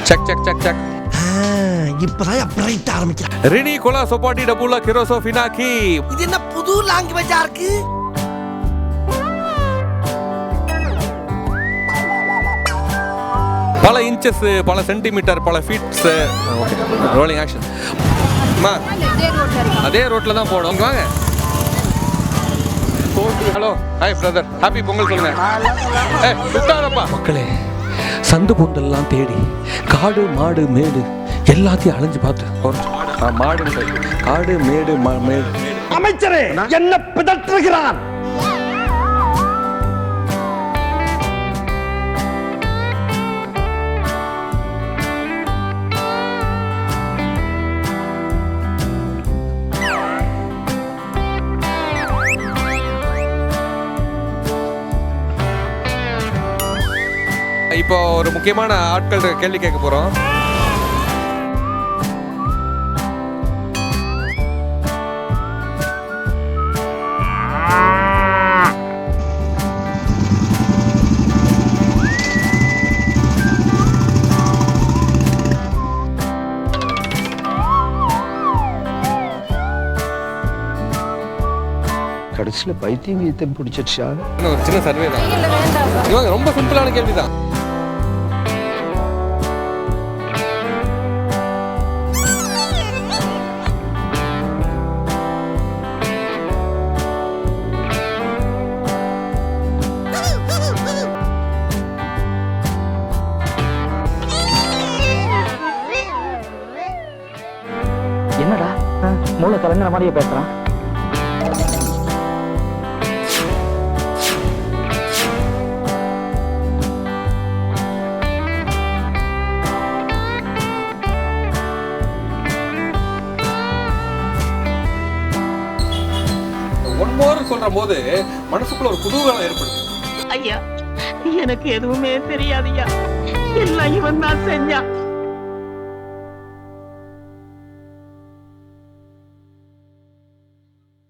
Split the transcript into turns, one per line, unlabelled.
Check check check check.
இப்பதான் bright ஆரம்பிக்கிறேன்.
ரினி Cola சோபாட்டி டபுலா கிரோசோ ஃபினாக்கி.
இது என்ன புது லாங்குவேஜா இருக்கு?
பல இன்ச்சஸ், பல சென்டிமீட்டர், பல ஃபீட்ஸ். Okay, rolling action. அம்மா அதே ரோட்ல தான் போகணும். வாங்க. Hello, hi brother, happy Pongal சொல்லுங்க. சுத்தாரப்பா. மக்களே, சந்து பொந்தெல்லாம் தேடி காடு மாடு மேடு எல்லாத்தையும் அலைஞ்சு பார்த்து மாடு காடு மேடு மேடு.
அமைச்சரே என்ன பிதற்றுகிறான்?
இப்போ ஒரு முக்கியமான ஆட்கள் கேள்வி கேட்க போறோம்.
கடைசியில் பைத்தியம் கீத்தம் பிடிச்சிடுச்சா?
ஒரு சின்ன சர்வே தான். இவங்க ரொம்ப சிம்பிளான கேள்வி தான்.
என்னடா மூளை கலங்கிற மாதிரியே பேசுறான்.
ஒன் மோர் சொல்ற போது மனசுக்குள்ள ஒரு குதூகலம் ஏற்படுது.
ஐயா, எனக்கு எதுவுமே தெரியாதுயா, எல்லாம் இவன் தான் செஞ்சான்.